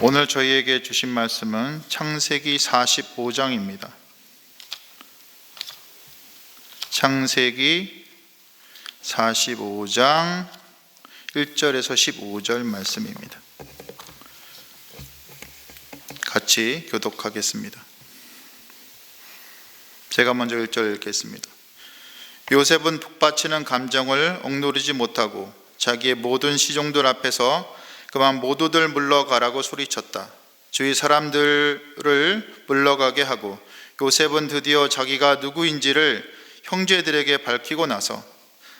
오늘 저희에게 주신 말씀은 창세기 45장입니다. 창세기 45장 1절에서 15절 말씀입니다. 같이 교독하겠습니다. 제가 먼저 1절 읽겠습니다. 요셉은 북받치는 감정을 억누르지 못하고 자기의 모든 시종들 앞에서 그만 모두들 물러가라고 소리쳤다. 주위 사람들을 물러가게 하고 요셉은 드디어 자기가 누구인지를 형제들에게 밝히고 나서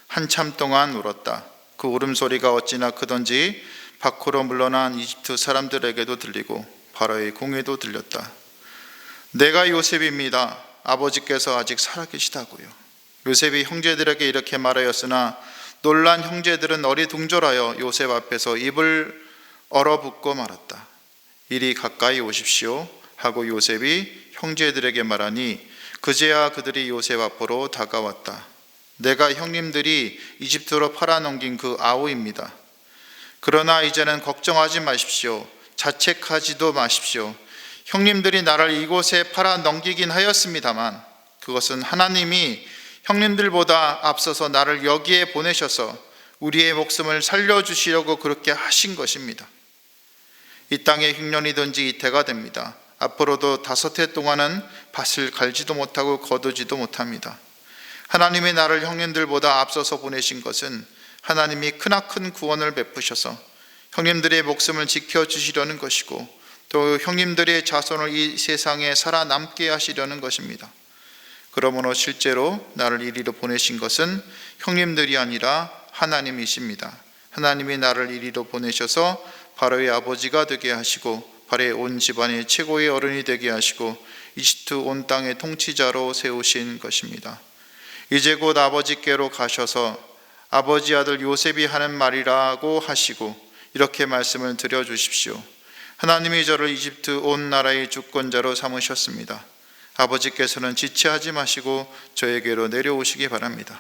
한참 동안 울었다. 그 울음소리가 어찌나 크던지 밖으로 물러난 이집트 사람들에게도 들리고 바로의 궁에도 들렸다. 내가 요셉입니다. 아버지께서 아직 살아계시다고요. 요셉이 형제들에게 이렇게 말하였으나 놀란 형제들은 어리둥절하여 요셉 앞에서 입을 얼어붙고 말았다. 이리 가까이 오십시오 하고 요셉이 형제들에게 말하니 그제야 그들이 요셉 앞으로 다가왔다. 내가 형님들이 이집트로 팔아넘긴 그 아우입니다. 그러나 이제는 걱정하지 마십시오. 자책하지도 마십시오. 형님들이 나를 이곳에 팔아넘기긴 하였습니다만 그것은 하나님이 형님들보다 앞서서 나를 여기에 보내셔서 우리의 목숨을 살려주시려고 그렇게 하신 것입니다. 이 땅에 흉년이든지 이태가 됩니다. 앞으로도 5해 동안은 밭을 갈지도 못하고 거두지도 못합니다. 하나님이 나를 형님들보다 앞서서 보내신 것은 하나님이 크나큰 구원을 베푸셔서 형님들의 목숨을 지켜주시려는 것이고 또 형님들의 자손을 이 세상에 살아남게 하시려는 것입니다. 그러므로 실제로 나를 이리로 보내신 것은 형님들이 아니라 하나님이십니다. 하나님이 나를 이리로 보내셔서 바로의 아버지가 되게 하시고 바로의 온 집안의 최고의 어른이 되게 하시고 이집트 온 땅의 통치자로 세우신 것입니다. 이제 곧 아버지께로 가셔서 아버지 아들 요셉이 하는 말이라고 하시고 이렇게 말씀을 드려주십시오. 하나님이 저를 이집트 온 나라의 주권자로 삼으셨습니다. 아버지께서는 지체하지 마시고 저에게로 내려오시기 바랍니다.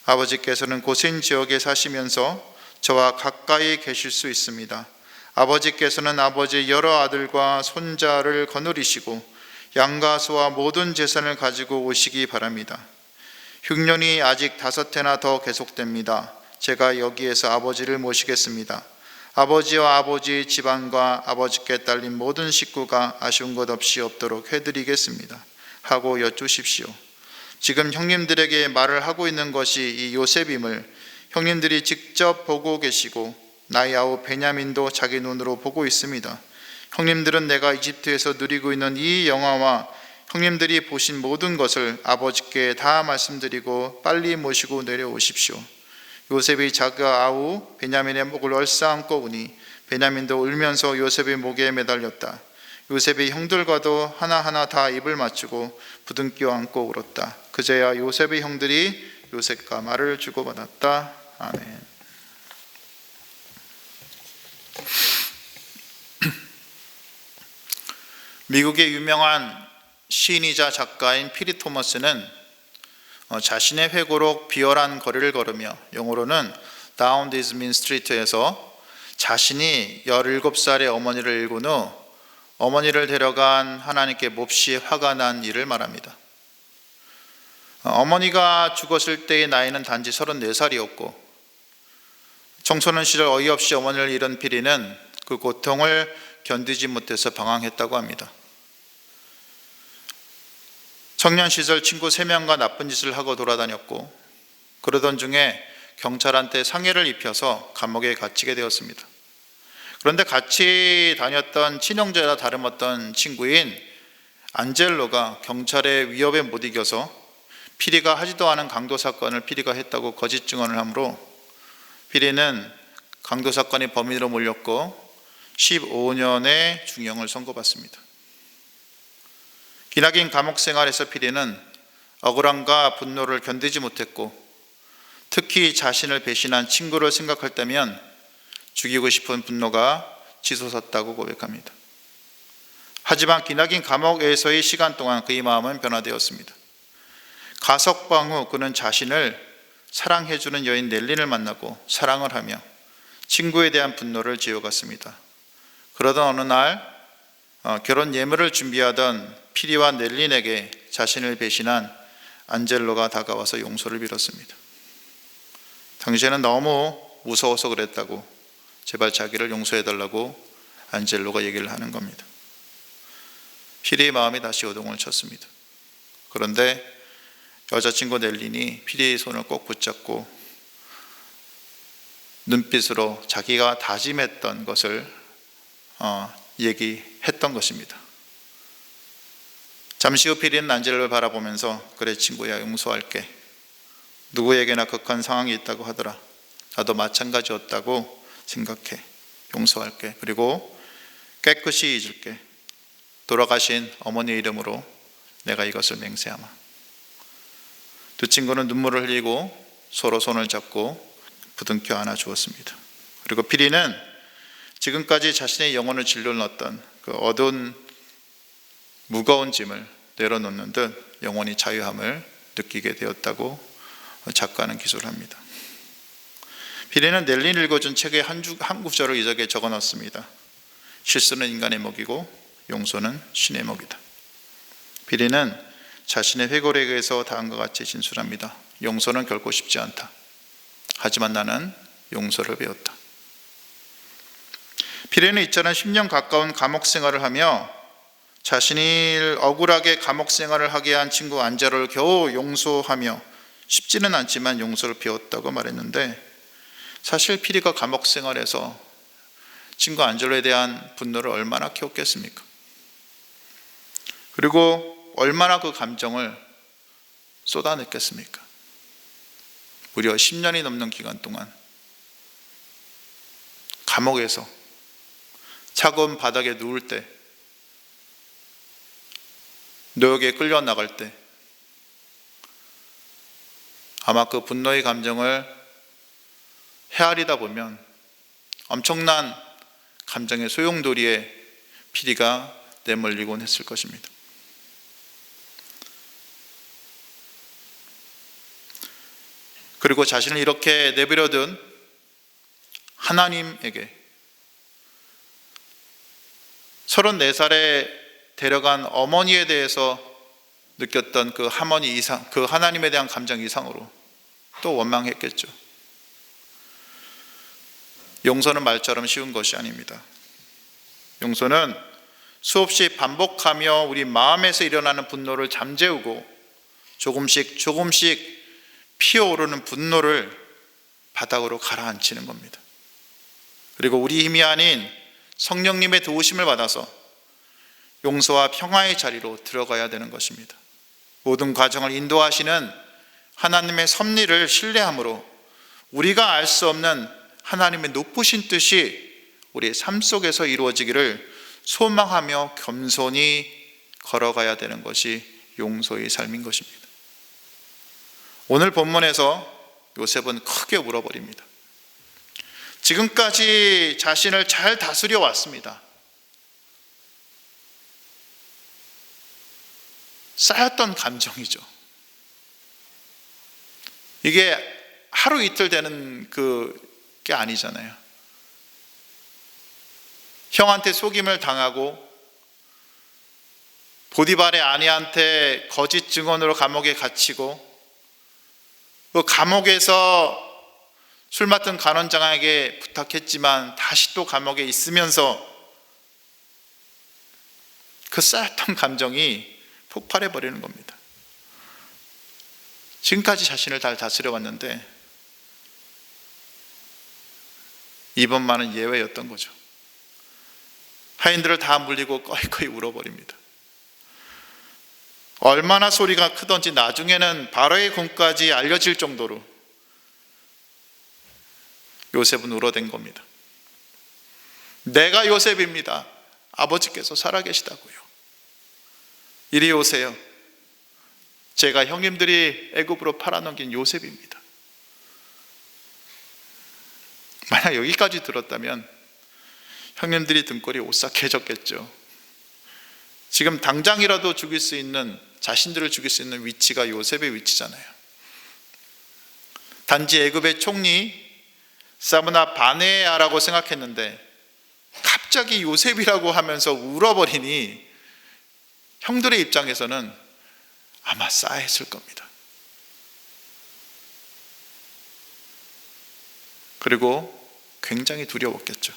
아버지께서는 고센 지역에 사시면서 저와 가까이 계실 수 있습니다. 아버지께서는 아버지의 여러 아들과 손자를 거느리시고 양과 소와 모든 재산을 가지고 오시기 바랍니다. 흉년이 아직 5해나 더 계속됩니다. 제가 여기에서 아버지를 모시겠습니다. 아버지와 아버지의 집안과 아버지께 딸린 모든 식구가 아쉬운 것 없이 없도록 해드리겠습니다. 하고 여쭈십시오. 지금 형님들에게 말을 하고 있는 것이 이 요셉임을 형님들이 직접 보고 계시고 나의 아우 베냐민도 자기 눈으로 보고 있습니다. 형님들은 내가 이집트에서 누리고 있는 이 영화와 형님들이 보신 모든 것을 아버지께 다 말씀드리고 빨리 모시고 내려오십시오. 요셉이 자기 아우 베냐민의 목을 얼싸안고 우니 베냐민도 울면서 요셉의 목에 매달렸다. 요셉이 형들과도 하나하나 다 입을 맞추고 부둥켜 안고 울었다. 그제야 요셉의 형들이 요셉과 말을 주고받았다. 아멘. 미국의 유명한 시인이자 작가인 피리 토머스는 자신의 회고록 비열한 거리를 걸으며 영어로는 Down This Mean Street에서 자신이 17살의 어머니를 잃은 후 어머니를 데려간 하나님께 몹시 화가 난 일을 말합니다. 어머니가 죽었을 때의 나이는 단지 34살이었고 청소년 시절 어이없이 어머니를 잃은 피리는 그 고통을 견디지 못해서 방황했다고 합니다. 청년 시절 친구 3명과 나쁜 짓을 하고 돌아다녔고 그러던 중에 경찰한테 상해를 입혀서 감옥에 갇히게 되었습니다. 그런데 같이 다녔던 친형제라 다름없던 친구인 안젤로가 경찰의 위협에 못 이겨서 피리가 하지도 않은 강도 사건을 피리가 했다고 거짓 증언을 하므로 피리는 강도 사건의 범인으로 몰렸고 15년의 중형을 선고받습니다. 기나긴 감옥 생활에서 피리는 억울함과 분노를 견디지 못했고 특히 자신을 배신한 친구를 생각할 때면 죽이고 싶은 분노가 치솟았다고 고백합니다. 하지만 기나긴 감옥에서의 시간 동안 그의 마음은 변화되었습니다. 가석방 후 그는 자신을 사랑해주는 여인 넬린을 만나고 사랑을 하며 친구에 대한 분노를 지워갔습니다. 그러던 어느 날 결혼 예물을 준비하던 피리와 넬린에게 자신을 배신한 안젤로가 다가와서 용서를 빌었습니다. 당시에는 너무 무서워서 그랬다고, 제발 자기를 용서해달라고 안젤로가 얘기를 하는 겁니다. 피리의 마음이 다시 요동을 쳤습니다. 그런데 여자친구 넬린이 피리의 손을 꼭 붙잡고 눈빛으로 자기가 다짐했던 것을 얘기했던 것입니다. 잠시 후 피리는 안젤로를 바라보면서, 그래 친구야, 용서할게. 누구에게나 극한 상황이 있다고 하더라. 나도 마찬가지였다고 생각해. 용서할게. 그리고 깨끗이 잊을게. 돌아가신 어머니 이름으로 내가 이것을 맹세하마. 두 친구는 눈물을 흘리고 서로 손을 잡고 부둥켜 안아주었습니다. 그리고 피리는 지금까지 자신의 영혼을 짓눌렀던 그 어두운 무거운 짐을 내려놓는 듯 영원히 자유함을 느끼게 되었다고 작가는 기술합니다. 피리는 넬린이 읽어준 책의 한 구절을 이 적에 적어놨습니다. 실수는 인간의 먹이고 용서는 신의 먹이다. 피리는 자신의 회고록에 의해서 다음과 같이 진술합니다. 용서는 결코 쉽지 않다. 하지만 나는 용서를 배웠다. 피리는 이처럼 10년 가까운 감옥 생활을 하며 자신이 억울하게 감옥 생활을 하게 한 친구 안젤로를 겨우 용서하며, 쉽지는 않지만 용서를 배웠다고 말했는데, 사실 피리가 감옥 생활에서 친구 안젤로에 대한 분노를 얼마나 키웠겠습니까? 그리고 얼마나 그 감정을 쏟아냈겠습니까? 무려 10년이 넘는 기간 동안 감옥에서 차가운 바닥에 누울 때, 노역에 끌려 나갈 때 아마 그 분노의 감정을 헤아리다 보면 엄청난 감정의 소용돌이에 피리가 내몰리곤 했을 것입니다. 그리고 자신을 이렇게 내버려둔 하나님에게 34살에 데려간 어머니에 대해서 느꼈던 그 하모니 이상, 그 하나님에 대한 감정 이상으로 또 원망했겠죠. 용서는 말처럼 쉬운 것이 아닙니다. 용서는 수없이 반복하며 우리 마음에서 일어나는 분노를 잠재우고 조금씩 피어오르는 분노를 바닥으로 가라앉히는 겁니다. 그리고 우리 힘이 아닌 성령님의 도우심을 받아서 용서와 평화의 자리로 들어가야 되는 것입니다. 모든 과정을 인도하시는 하나님의 섭리를 신뢰함으로 우리가 알 수 없는 하나님의 높으신 뜻이 우리의 삶 속에서 이루어지기를 소망하며 겸손히 걸어가야 되는 것이 용서의 삶인 것입니다. 오늘 본문에서 요셉은 크게 울어버립니다. 지금까지 자신을 잘 다스려 왔습니다. 쌓였던 감정이죠. 이게 하루 이틀 되는 게 아니잖아요. 형한테 속임을 당하고 보디발의 아내한테 거짓 증언으로 감옥에 갇히고, 그 감옥에서 술 맡은 간원장에게 부탁했지만 다시 또 감옥에 있으면서 그 쌓였던 감정이 폭발해 버리는 겁니다. 지금까지 자신을 잘 다스려 왔는데 이번만은 예외였던 거죠. 하인들을 다 물리고 꺼이꺼이 울어버립니다. 얼마나 소리가 크던지 나중에는 바로의 궁까지 알려질 정도로 요셉은 울어댄 겁니다. 내가 요셉입니다. 아버지께서 살아계시다고요. 이리 오세요. 제가 형님들이 애굽으로 팔아넘긴 요셉입니다. 만약 여기까지 들었다면 형님들이 등골이 오싹해졌겠죠. 지금 당장이라도 죽일 수 있는, 자신들을 죽일 수 있는 위치가 요셉의 위치잖아요. 단지 애굽의 총리 사브나 바네아라고 생각했는데 갑자기 요셉이라고 하면서 울어버리니 형들의 입장에서는 아마 싸했을 겁니다. 그리고 굉장히 두려웠겠죠.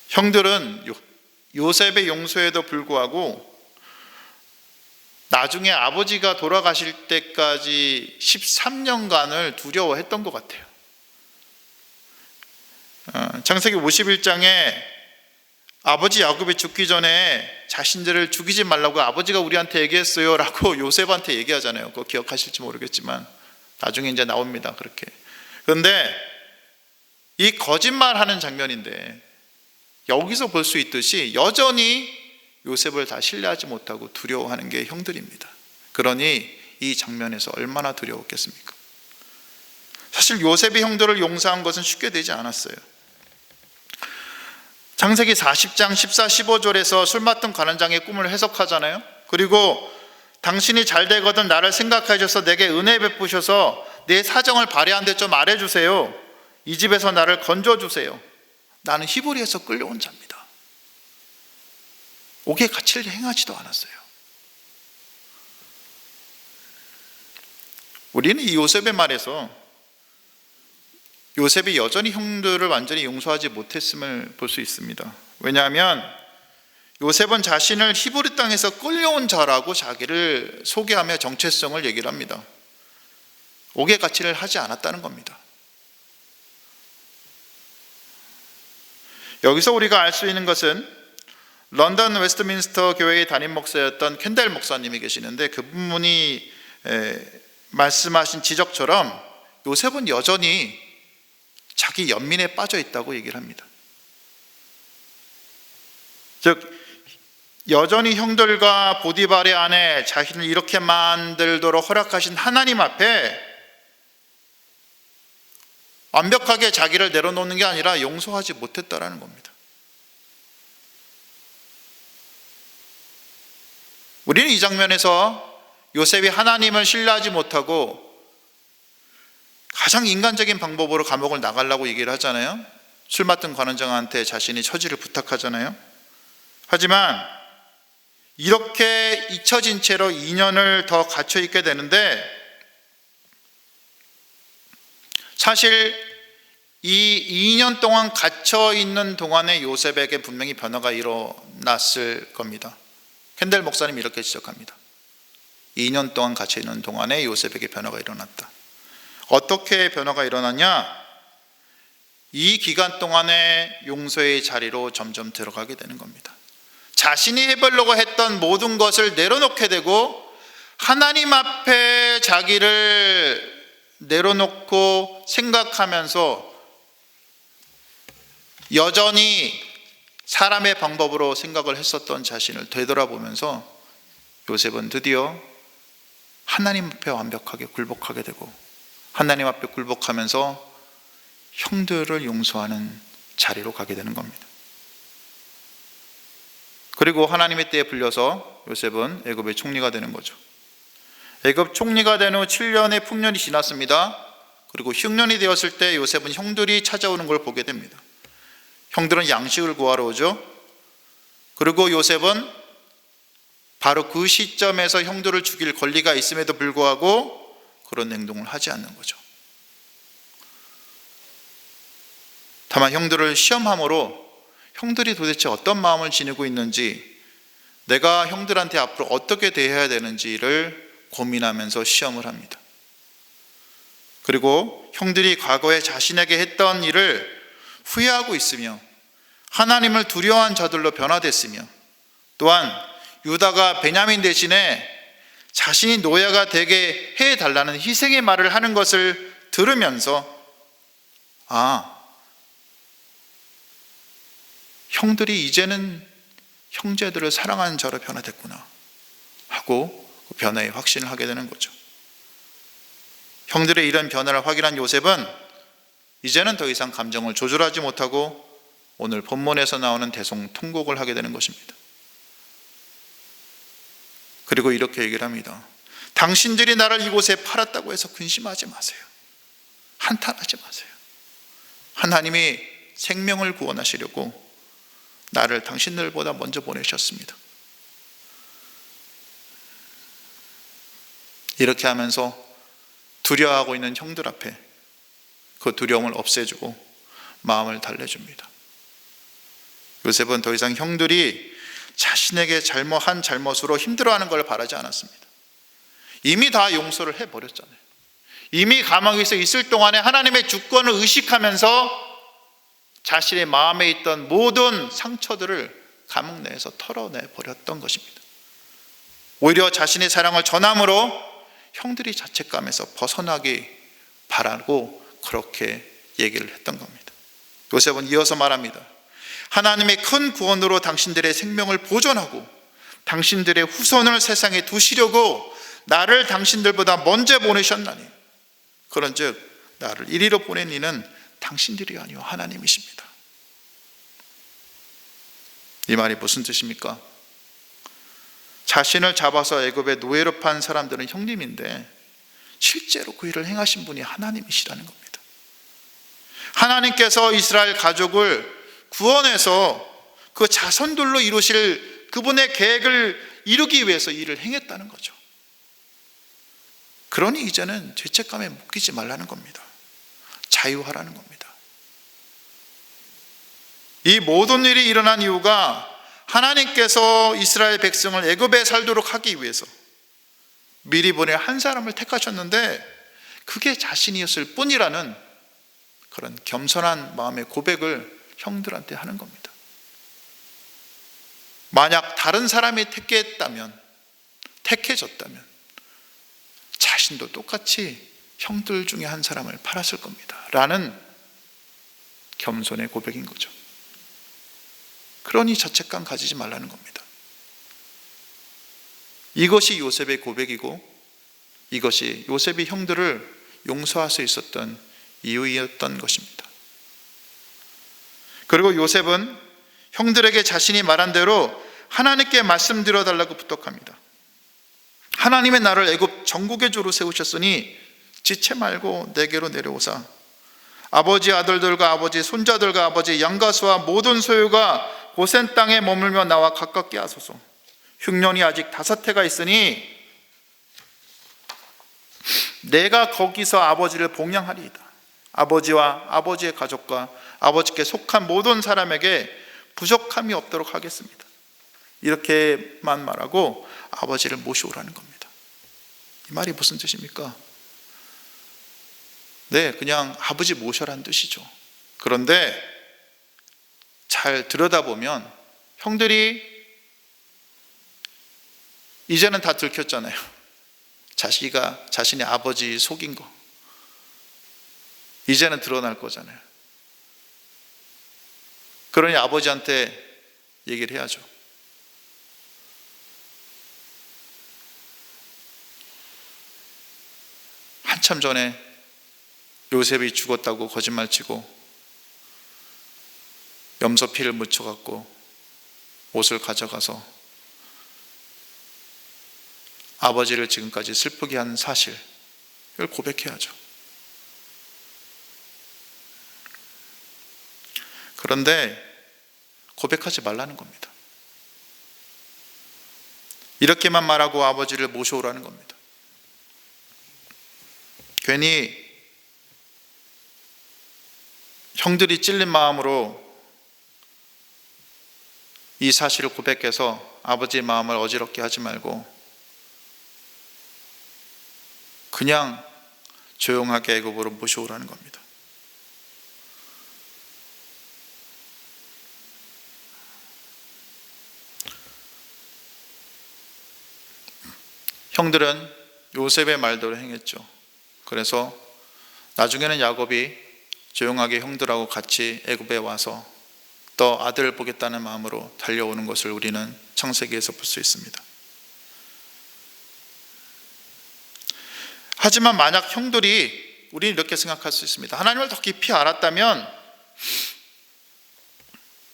형들은 요셉의 용서에도 불구하고 나중에 아버지가 돌아가실 때까지 13년간을 두려워했던 것 같아요. 창세기 51장에 아버지 야곱이 죽기 전에 자신들을 죽이지 말라고 아버지가 우리한테 얘기했어요 라고 요셉한테 얘기하잖아요. 그거 기억하실지 모르겠지만 나중에 이제 나옵니다. 그렇게. 그런데 이 거짓말하는 장면인데 여기서 볼 수 있듯이 여전히 요셉을 다 신뢰하지 못하고 두려워하는 게 형들입니다. 그러니 이 장면에서 얼마나 두려웠겠습니까? 사실 요셉이 형들을 용서한 것은 쉽게 되지 않았어요. 창세기 40장 14, 15절에서 술 맡은 관원장의 꿈을 해석하잖아요. 그리고 당신이 잘 되거든 나를 생각해 줘서 내게 은혜 베푸셔서 내 사정을 발휘하는데 좀 말해주세요. 이 집에서 나를 건져주세요. 나는 히브리에서 끌려온 자입니다. 옥의 가치를 행하지도 않았어요. 우리는 이 요셉의 말에서 요셉이 여전히 형들을 완전히 용서하지 못했음을 볼 수 있습니다. 왜냐하면 요셉은 자신을 히브리 땅에서 끌려온 자라고 자기를 소개하며 정체성을 얘기를 합니다. 옥의 가치를 하지 않았다는 겁니다. 여기서 우리가 알 수 있는 것은 런던 웨스트민스터 교회의 담임 목사였던 캔델 목사님이 계시는데 그분이 말씀하신 지적처럼 요셉은 여전히 자기 연민에 빠져 있다고 얘기를 합니다. 즉 여전히 형들과 보디발의 아내 자신을 이렇게 만들도록 허락하신 하나님 앞에 완벽하게 자기를 내려놓는 게 아니라 용서하지 못했다라는 겁니다. 우리는 이 장면에서 요셉이 하나님을 신뢰하지 못하고 가장 인간적인 방법으로 감옥을 나가려고 얘기를 하잖아요. 술 맡은 관원장한테 자신이 처지를 부탁하잖아요. 하지만 이렇게 잊혀진 채로 2년을 더 갇혀 있게 되는데 사실 이 2년 동안 갇혀 있는 동안에 요셉에게 분명히 변화가 일어났을 겁니다. 캔델 목사님이 이렇게 지적합니다. 2년 동안 갇혀 있는 동안에 요셉에게 변화가 일어났다. 어떻게 변화가 일어났냐? 이 기간 동안에 용서의 자리로 점점 들어가게 되는 겁니다. 자신이 해보려고 했던 모든 것을 내려놓게 되고 하나님 앞에 자기를 내려놓고 생각하면서 여전히 사람의 방법으로 생각을 했었던 자신을 되돌아보면서 요셉은 드디어 하나님 앞에 완벽하게 굴복하게 되고 하나님 앞에 굴복하면서 형들을 용서하는 자리로 가게 되는 겁니다. 그리고 하나님의 때에 불려서 요셉은 애굽의 총리가 되는 거죠. 애굽 총리가 된 후 7년의 풍년이 지났습니다. 그리고 흉년이 되었을 때 요셉은 형들이 찾아오는 걸 보게 됩니다. 형들은 양식을 구하러 오죠. 그리고 요셉은 바로 그 시점에서 형들을 죽일 권리가 있음에도 불구하고 그런 행동을 하지 않는 거죠. 다만 형들을 시험함으로 형들이 도대체 어떤 마음을 지니고 있는지, 내가 형들한테 앞으로 어떻게 대해야 되는지를 고민하면서 시험을 합니다. 그리고 형들이 과거에 자신에게 했던 일을 후회하고 있으며 하나님을 두려워한 자들로 변화됐으며 또한 유다가 베냐민 대신에 자신이 노예가 되게 해달라는 희생의 말을 하는 것을 들으면서 형들이 이제는 형제들을 사랑하는 자로 변화됐구나 하고 그 변화에 확신을 하게 되는 거죠. 형들의 이런 변화를 확인한 요셉은 이제는 더 이상 감정을 조절하지 못하고 오늘 본문에서 나오는 대성통곡을 하게 되는 것입니다. 그리고 이렇게 얘기를 합니다. 당신들이 나를 이곳에 팔았다고 해서 근심하지 마세요. 한탄하지 마세요. 하나님이 생명을 구원하시려고 나를 당신들보다 먼저 보내셨습니다. 이렇게 하면서 두려워하고 있는 형들 앞에 그 두려움을 없애주고 마음을 달래줍니다. 요셉은 더 이상 형들이 자신에게 잘못한 잘못으로 힘들어하는 걸 바라지 않았습니다. 이미 다 용서를 해버렸잖아요. 이미 감옥에서 있을 동안에 하나님의 주권을 의식하면서 자신의 마음에 있던 모든 상처들을 감옥 내에서 털어내버렸던 것입니다. 오히려 자신의 사랑을 전함으로 형들이 자책감에서 벗어나기 바라고 그렇게 얘기를 했던 겁니다. 요셉은 이어서 말합니다. 하나님의 큰 구원으로 당신들의 생명을 보존하고 당신들의 후손을 세상에 두시려고 나를 당신들보다 먼저 보내셨나니 그런즉 나를 이리로 보낸 이는 당신들이 아니요 하나님이십니다. 이 말이 무슨 뜻입니까? 자신을 잡아서 애굽의 노예로 판 사람들은 형님인데 실제로 그 일을 행하신 분이 하나님이시라는 겁니다. 하나님께서 이스라엘 가족을 구원해서 그 자손들로 이루실 그분의 계획을 이루기 위해서 일을 행했다는 거죠. 그러니 이제는 죄책감에 묶이지 말라는 겁니다. 자유하라는 겁니다. 이 모든 일이 일어난 이유가 하나님께서 이스라엘 백성을 애굽에 살도록 하기 위해서 미리 보낼 한 사람을 택하셨는데 그게 자신이었을 뿐이라는 그런 겸손한 마음의 고백을 형들한테 하는 겁니다. 만약 다른 사람이 택해졌다면 자신도 똑같이 형들 중에 한 사람을 팔았을 겁니다 라는 겸손의 고백인 거죠. 그러니 자책감 가지지 말라는 겁니다. 이것이 요셉의 고백이고 이것이 요셉이 형들을 용서할 수 있었던 이유였던 것입니다. 그리고 요셉은 형들에게 자신이 말한 대로 하나님께 말씀드려 달라고 부탁합니다. 하나님의 나를 애굽 전국의 주로 세우셨으니 지체 말고 내게로 내려오사 아버지 아들들과 아버지 손자들과 아버지 양가수와 모든 소유가 고센 땅에 머물며 나와 가깝게 하소서. 흉년이 아직 5해가 있으니 내가 거기서 아버지를 봉양하리이다. 아버지와 아버지의 가족과 아버지께 속한 모든 사람에게 부족함이 없도록 하겠습니다. 이렇게만 말하고 아버지를 모셔오라는 겁니다. 이 말이 무슨 뜻입니까? 네, 그냥 아버지 모셔라는 뜻이죠. 그런데 잘 들여다보면 형들이 이제는 다 들켰잖아요. 자식이가 자신의 아버지 속인 거 이제는 드러날 거잖아요. 그러니 아버지한테 얘기를 해야죠. 한참 전에 요셉이 죽었다고 거짓말치고 염소피를 묻혀갖고 옷을 가져가서 아버지를 지금까지 슬프게 한 사실을 고백해야죠. 그런데 고백하지 말라는 겁니다. 이렇게만 말하고 아버지를 모셔오라는 겁니다. 괜히 형들이 찔린 마음으로 이 사실을 고백해서 아버지의 마음을 어지럽게 하지 말고 그냥 조용하게 애굽으로 모셔오라는 겁니다. 형들은 요셉의 말대로 행했죠. 그래서 나중에는 야곱이 조용하게 형들하고 같이 애굽에 와서 또 아들을 보겠다는 마음으로 달려오는 것을 우리는 창세기에서 볼 수 있습니다. 하지만 만약 형들이 우리는 이렇게 생각할 수 있습니다. 하나님을 더 깊이 알았다면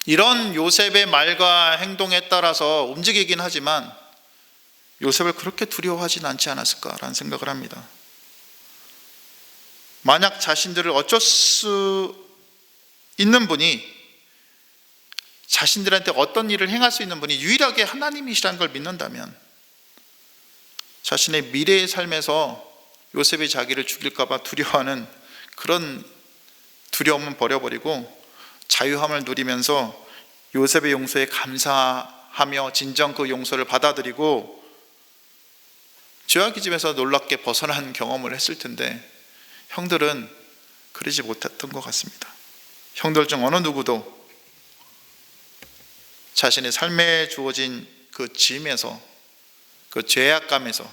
이런 요셉의 말과 행동에 따라서 움직이긴 하지만 요셉을 그렇게 두려워하진 않지 않았을까라는 생각을 합니다. 만약 자신들을 어쩔 수 있는 분이, 자신들한테 어떤 일을 행할 수 있는 분이 유일하게 하나님이시라는 걸 믿는다면 자신의 미래의 삶에서 요셉이 자기를 죽일까 봐 두려워하는 그런 두려움은 버려버리고 자유함을 누리면서 요셉의 용서에 감사하며 진정 그 용서를 받아들이고 죄악의 집에서 놀랍게 벗어난 경험을 했을 텐데, 형들은 그러지 못했던 것 같습니다. 형들 중 어느 누구도 자신의 삶에 주어진 그 짐에서, 그 죄악감에서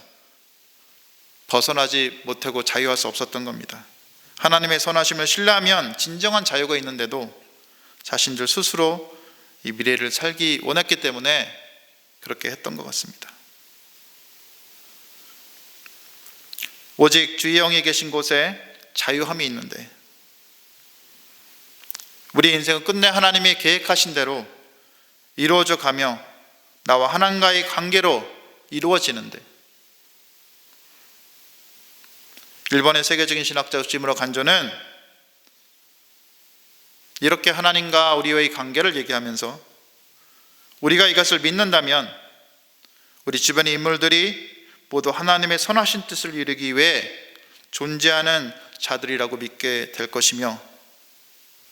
벗어나지 못하고 자유할 수 없었던 겁니다. 하나님의 선하심을 신뢰하면 진정한 자유가 있는데도 자신들 스스로 이 미래를 살기 원했기 때문에 그렇게 했던 것 같습니다. 오직 주의 영이 계신 곳에 자유함이 있는데, 우리 인생은 끝내 하나님이 계획하신 대로 이루어져 가며 나와 하나님과의 관계로 이루어지는데, 일본의 세계적인 신학자 우치무라 간조는 이렇게 하나님과 우리의 관계를 얘기하면서, 우리가 이것을 믿는다면 우리 주변의 인물들이 모두 하나님의 선하신 뜻을 이루기 위해 존재하는 자들이라고 믿게 될 것이며,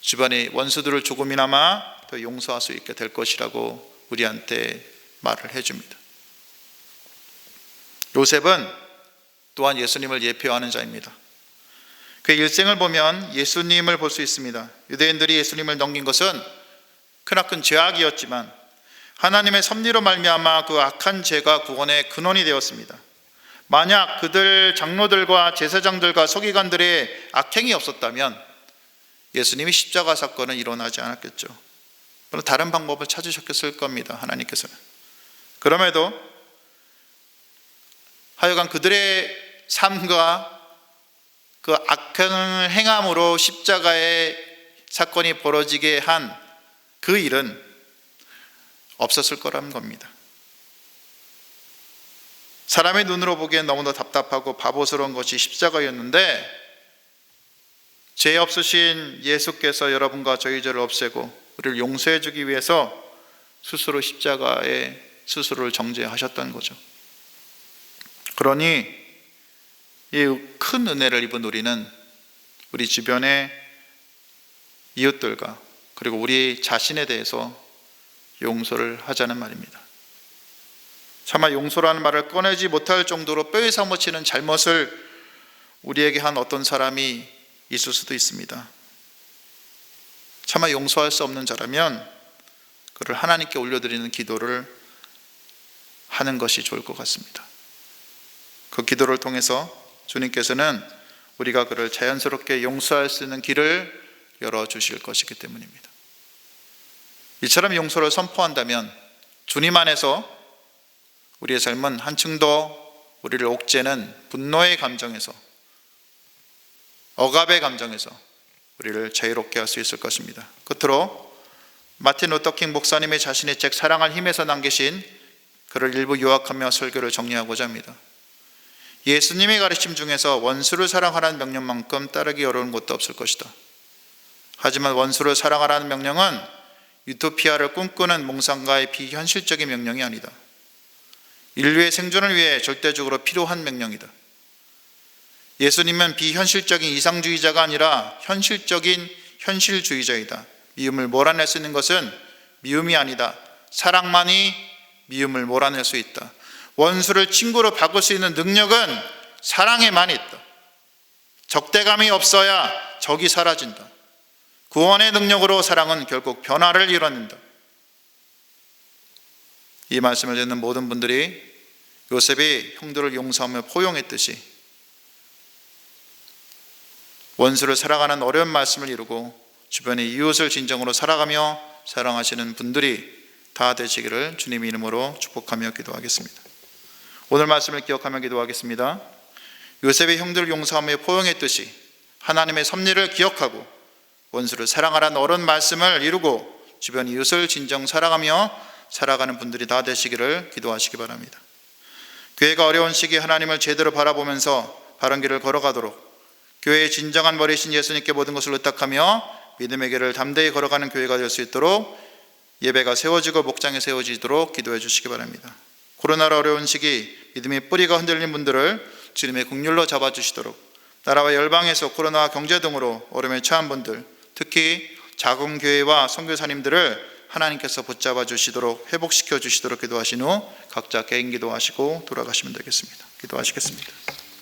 주변의 원수들을 조금이나마 더 용서할 수 있게 될 것이라고 우리한테 말을 해줍니다. 요셉은 또한 예수님을 예표하는 자입니다. 그의 일생을 보면 예수님을 볼 수 있습니다. 유대인들이 예수님을 넘긴 것은 크나큰 죄악이었지만 하나님의 섭리로 말미암아 그 악한 죄가 구원의 근원이 되었습니다. 만약 그들 장로들과 제사장들과 서기관들의 악행이 없었다면 예수님이 십자가 사건은 일어나지 않았겠죠. 물론 다른 방법을 찾으셨을 겁니다, 하나님께서는. 그럼에도 하여간 그들의 삶과 그 악행을 행함으로 십자가의 사건이 벌어지게 한 그 일은 없었을 거라는 겁니다. 사람의 눈으로 보기엔 너무나 답답하고 바보스러운 것이 십자가였는데, 죄 없으신 예수께서 여러분과 저희 죄를 없애고 우리를 용서해 주기 위해서 스스로 십자가에 스스로를 정죄하셨다는 거죠. 그러니 이 큰 은혜를 입은 우리는 우리 주변의 이웃들과 그리고 우리 자신에 대해서 용서를 하자는 말입니다. 차마 용서라는 말을 꺼내지 못할 정도로 뼈에 사무치는 잘못을 우리에게 한 어떤 사람이 있을 수도 있습니다. 차마 용서할 수 없는 자라면 그를 하나님께 올려드리는 기도를 하는 것이 좋을 것 같습니다. 그 기도를 통해서 주님께서는 우리가 그를 자연스럽게 용서할 수 있는 길을 열어주실 것이기 때문입니다. 이처럼 용서를 선포한다면 주님 안에서 우리의 삶은 한층 더 우리를 옥죄는 분노의 감정에서, 억압의 감정에서 우리를 자유롭게 할 수 있을 것입니다. 끝으로 마틴 루터킹 목사님의 자신의 책 사랑할 힘에서 남기신 글을 일부 요약하며 설교를 정리하고자 합니다. 예수님의 가르침 중에서 원수를 사랑하라는 명령만큼 따르기 어려운 것도 없을 것이다. 하지만 원수를 사랑하라는 명령은 유토피아를 꿈꾸는 몽상가의 비현실적인 명령이 아니다. 인류의 생존을 위해 절대적으로 필요한 명령이다. 예수님은 비현실적인 이상주의자가 아니라 현실적인 현실주의자이다. 미움을 몰아낼 수 있는 것은 미움이 아니다. 사랑만이 미움을 몰아낼 수 있다. 원수를 친구로 바꿀 수 있는 능력은 사랑에만 있다. 적대감이 없어야 적이 사라진다. 구원의 능력으로 사랑은 결국 변화를 이뤄낸다. 이 말씀을 듣는 모든 분들이 요셉이 형들을 용서하며 포용했듯이 원수를 사랑하는 어려운 말씀을 이루고 주변의 이웃을 진정으로 살아가며 사랑하시는 분들이 다 되시기를 주님의 이름으로 축복하며 기도하겠습니다. 오늘 말씀을 기억하며 기도하겠습니다. 요셉의 형들을 용서하며 포용했듯이 하나님의 섭리를 기억하고 원수를 사랑하라는 어른 말씀을 이루고 주변 이웃을 진정 사랑하며 살아가는 분들이 다 되시기를 기도하시기 바랍니다. 교회가 어려운 시기에 하나님을 제대로 바라보면서 바른 길을 걸어가도록 교회의 진정한 머리신 예수님께 모든 것을 의탁하며 믿음의 길을 담대히 걸어가는 교회가 될 수 있도록 예배가 세워지고 목장이 세워지도록 기도해 주시기 바랍니다. 코로나로 어려운 시기 믿음의 뿌리가 흔들린 분들을 주님의 긍휼로 잡아주시도록, 나라와 열방에서 코로나와 경제 등으로 어려움에 처한 분들, 특히 작은 교회와 선교사님들을 하나님께서 붙잡아 주시도록, 회복시켜 주시도록 기도하신 후 각자 개인 기도하시고 돌아가시면 되겠습니다. 기도하시겠습니다.